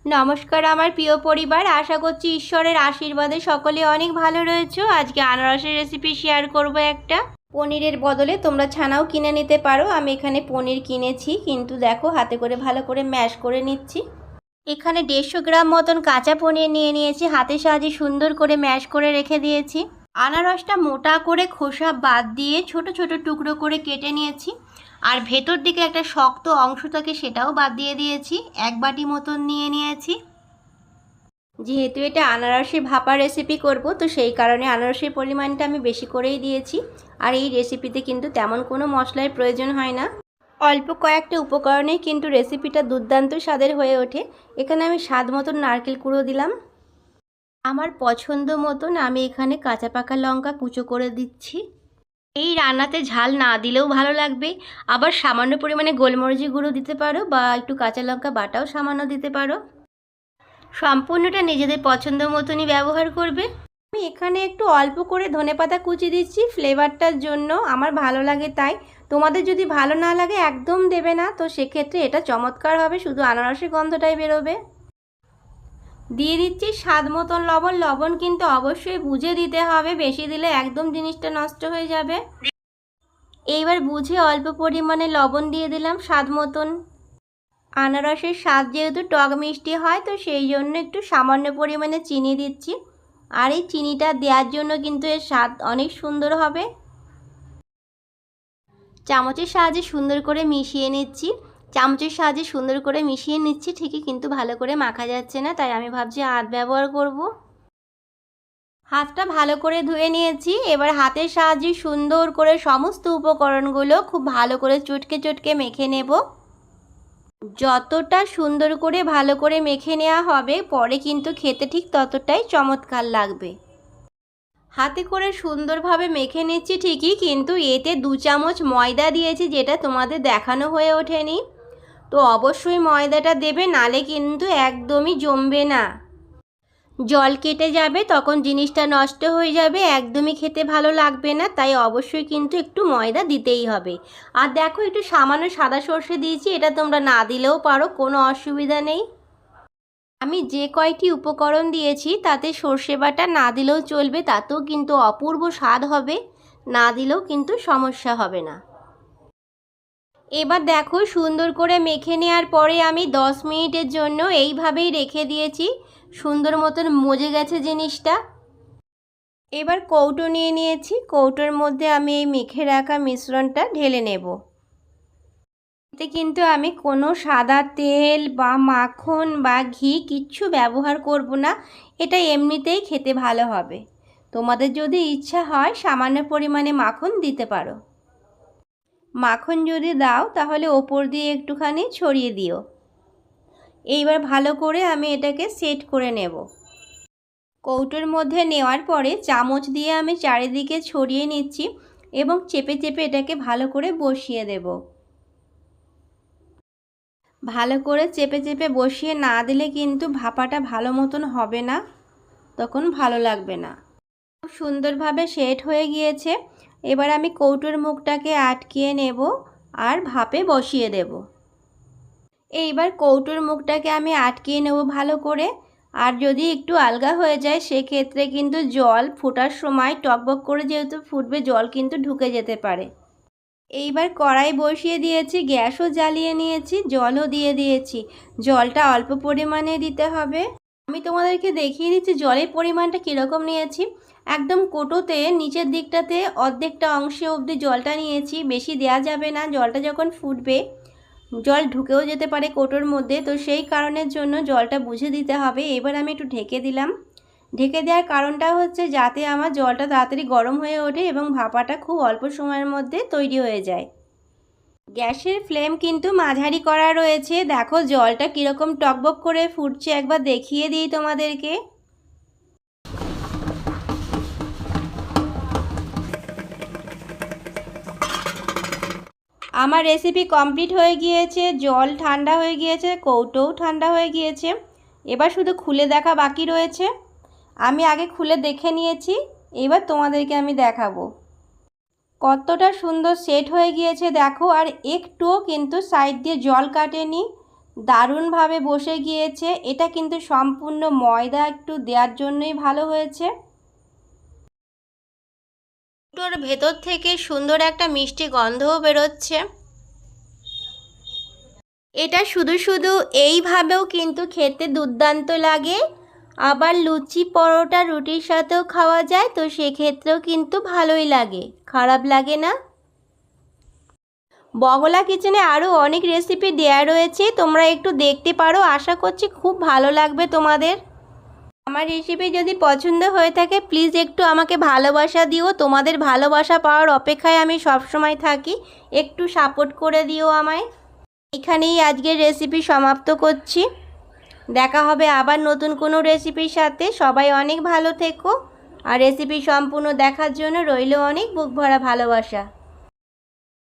নমস্কার আমার প্রিয় পরিবার, আশা করছি ঈশ্বরের আশীর্বাদে সকলে অনেক ভালো রয়েছে। আজকে আনারসের রেসিপি শেয়ার করব একটা। পনিরের বদলে তোমরা ছানাও কিনে নিতে পারো। আমি এখানে পনির কিনেছি, কিন্তু দেখো হাতে করে ভালো করে ম্যাশ করে নিচ্ছি। এখানে 150 গ্রাম মতন কাঁচা পনির নিয়ে নিয়েছি, হাতের সাহায্যে সুন্দর করে ম্যাশ করে রেখে দিয়েছি। আনারসটা মোটা করে খোসা বাদ দিয়ে ছোট ছোট টুকরো করে কেটে নিয়েছি, আর ভেতর দিকে একটা শক্ত অংশ থাকে সেটাও বাদ দিয়ে দিয়েছি। 1 বাটি মতন নিয়ে নিয়েছি। যেহেতু এটা আনারসের ভাপা রেসিপি করব, তো সেই কারণে আনারসের পরিমাণটা আমি বেশি করেই দিয়েছি। আর এই রেসিপিতে কিন্তু তেমন কোনো মশলার প্রয়োজন হয় না, অল্প কয়েকটা উপকরণেই কিন্তু রেসিপিটা দুর্দান্ত স্বাদের হয়ে ওঠে। এখানে আমি স্বাদ মতন নারকেল কুড়ো দিলাম। আমার পছন্দ মতন আমি এখানে কাঁচা পাকা লঙ্কা কুচো করে দিচ্ছি। এই রান্নাতে ঝাল না দিলেও ভালো লাগবে, আবার সামান্য পরিমাণে গোলমরিচের গুঁড়ো দিতে পারো, বা একটু কাঁচা লঙ্কা বাটাও সামান্য দিতে পারো। সম্পূর্ণটা নিজেদের পছন্দ মতনই ব্যবহার করবে। আমি এখানে একটু অল্প করে ধনেপাতা কুচি দিচ্ছি ফ্লেভারটার জন্য, আমার ভালো লাগে তাই। তোমাদের যদি ভালো না লাগে একদম দেবে না, তো সেক্ষেত্রে এটা চমৎকার হবে, শুধু আনারসের গন্ধটাই বেরোবে। দিয়ে দিচ্ছি স্বাদ মতন লবণ। লবণ কিন্তু অবশ্যই বুঝে দিতে হবে, বেশি দিলে একদম জিনিসটা নষ্ট হয়ে যাবে। এইবার বুঝে অল্প পরিমাণে লবণ দিয়ে দিলাম স্বাদ মতন। আনারসের স্বাদ যেহেতু টক মিষ্টি হয়, তো সেই জন্য একটু সামান্য পরিমাণে চিনি দিচ্ছি। আর এই চিনিটা দেওয়ার জন্য কিন্তু এর স্বাদ অনেক সুন্দর হবে। চামচের সাহায্যে সুন্দর করে মিশিয়ে নিচ্ছি। চামচের সাহায্যে সুন্দর করে মিশিয়ে নিচ্ছি ঠিকই, কিন্তু ভালো করে মাখা যাচ্ছে না, তাই আমি ভাবছি হাত ব্যবহার করব। হাতটা ভালো করে ধুয়ে নিয়েছি। এবার হাতের সাহায্যে সুন্দর করে সমস্ত উপকরণগুলো খুব ভালো করে চটকে চটকে মেখে নেব। যতটা সুন্দর করে ভালো করে মেখে নেওয়া হবে, পরে কিন্তু খেতে ঠিক ততটাই চমৎকার লাগবে। হাতে করে সুন্দরভাবে মেখে নিচ্ছি ঠিকই, কিন্তু এতে 2 চামচ ময়দা দিয়েছি, যেটা তোমাদের দেখানো হয়ে ওঠেনি। তো অবশ্যই ময়দাটা দেবে, নালে কিন্তু একদমই জমবে না, জল কেটে যাবে, তখন জিনিসটা নষ্ট হয়ে যাবে, একদমই খেতে ভালো লাগবে না। তাই অবশ্যই কিন্তু একটু ময়দা দিতেই হবে। আর দেখো একটু সামান্য সাদা সর্ষে দিয়েছি, এটা তোমরা না দিলেও পারো, কোনো অসুবিধা নেই। আমি যে কয়টি উপকরণ দিয়েছি তাতে সর্ষে বাটা না দিলেও চলবে, তাতেও কিন্তু অপূর্ব স্বাদ হবে, না দিলেও কিন্তু সমস্যা হবে না। এবার দেখো সুন্দর করে মেখে নেওয়ার পরে আমি 10 মিনিটের জন্য এইভাবেই রেখে দিয়েছি। সুন্দর মতন মজে গেছে জিনিসটা। এবার কৌটো নিয়ে নিয়েছি, কৌটোর মধ্যে আমি এই মেখে রাখা মিশ্রণটা ঢেলে নেব। এতে কিন্তু আমি কোনো সাদা তেল বা মাখন বা ঘি কিচ্ছু ব্যবহার করব না, এটা এমনিতেই খেতে ভালো হবে। তোমাদের যদি ইচ্ছা হয় সামান্য পরিমাণে মাখন দিতে পারো। মাখন যদি দাও তাহলে ওপর দিয়ে একটুখানি ছড়িয়ে দিও। এইবার ভালো করে আমি এটাকে সেট করে নেব। কৌটোর মধ্যে নেওয়ার পরে চামচ দিয়ে আমি চারিদিকে ছড়িয়ে নিচ্ছি এবং চেপে চেপে এটাকে ভালো করে বসিয়ে দেব। ভালো করে চেপে চেপে বসিয়ে না দিলে কিন্তু ভাপাটা ভালো মতন হবে না, তখন ভালো লাগবে না। খুব সুন্দরভাবে সেট হয়ে গিয়েছে। এবার আমি কৌটোর মুখটাকে আটকিয়ে নেব আর ভাপে বসিয়ে দেব। এইবার কৌটোর মুখটাকে আমি আটকিয়ে নেব ভালো করে। আর যদি একটু আলগা হয়ে যায় সেক্ষেত্রে কিন্তু জল ফোটার সময় টকবক করে যেহেতু ফুটবে, জল কিন্তু ঢুকে যেতে পারে। এইবার কড়াই বসিয়ে দিয়েছি, গ্যাসও জ্বালিয়ে নিয়েছি, জলও দিয়ে দিয়েছি। জলটা অল্প পরিমাণে দিতে হবে। আমি তোমাদেরকে দেখিয়ে দিচ্ছি জলের পরিমাণটা কীরকম নিয়েছি। একদম কোটোতে নিচের দিকটাতে অর্ধেকটা অংশে অবধি জলটা নিয়েছি, বেশি দেয়া যাবে না, জলটা যখন ফুটবে জল ঢুকেও যেতে পারে কোটোর মধ্যে, তো সেই কারণের জন্য জলটা বুঝে দিতে হবে। এবার আমি একটু ঢেকে দিলাম। ঢেকে দেওয়ার কারণটা হচ্ছে যাতে আমার জলটা তাড়াতাড়ি গরম হয়ে ওঠে এবং ভাপাটা খুব অল্প সময়ের মধ্যে তৈরি হয়ে যায়। গ্যাসের ফ্লেম কিন্তু মাঝারি করা রয়েছে। দেখো জলটা কীরকম টকবক করে ফুটছে, একবার দেখিয়ে দিই তোমাদেরকে। আমার রেসিপি কমপ্লিট হয়ে গিয়েছে, জল ঠান্ডা হয়ে গিয়েছে, কৌটোও ঠান্ডা হয়ে গিয়েছে। এবার শুধু খুলে দেখা বাকি রয়েছে। আমি আগে খুলে দেখে নিয়েছি, এবার তোমাদেরকে আমি দেখাবো কতটা সুন্দর সেট হয়ে গিয়েছে। দেখো আর একটুও কিন্তু সাইড দিয়ে জল কাটেনি, দারুণভাবে বসে গিয়েছে। এটা কিন্তু সম্পূর্ণ ময়দা একটু দেওয়ার জন্যই ভালো হয়েছে। দুটোর ভেতর থেকে সুন্দর একটা মিষ্টি গন্ধও বেরোচ্ছে। এটা শুধু শুধু এইভাবেও কিন্তু খেতে দুর্দান্ত লাগে, আবার লুচি পরোটা রুটির সাথেও খাওয়া যায়, তো সেক্ষেত্রেও কিন্তু ভালোই লাগে, খারাপ লাগে না। বগলা কিচেনে আরও অনেক রেসিপি দেয়া রয়েছে, তোমরা একটু দেখতে পারো, আশা করছি খুব ভালো লাগবে তোমাদের। আমার রেসিপি যদি পছন্দ হয়ে থাকে প্লিজ একটু আমাকে ভালোবাসা দিও, তোমাদের ভালোবাসা পাওয়ার অপেক্ষায় আমি সবসময় থাকি, একটু সাপোর্ট করে দিও আমায়। এখানেই আজকের রেসিপি সমাপ্ত করছি, দেখা হবে আবার নতুন কোনো রেসিপির সাথে। সবাই অনেক ভালো থেকো, আর রেসিপি সম্পূর্ণ দেখার জন্য রইল অনেক বুক ভরা ভালোবাসা।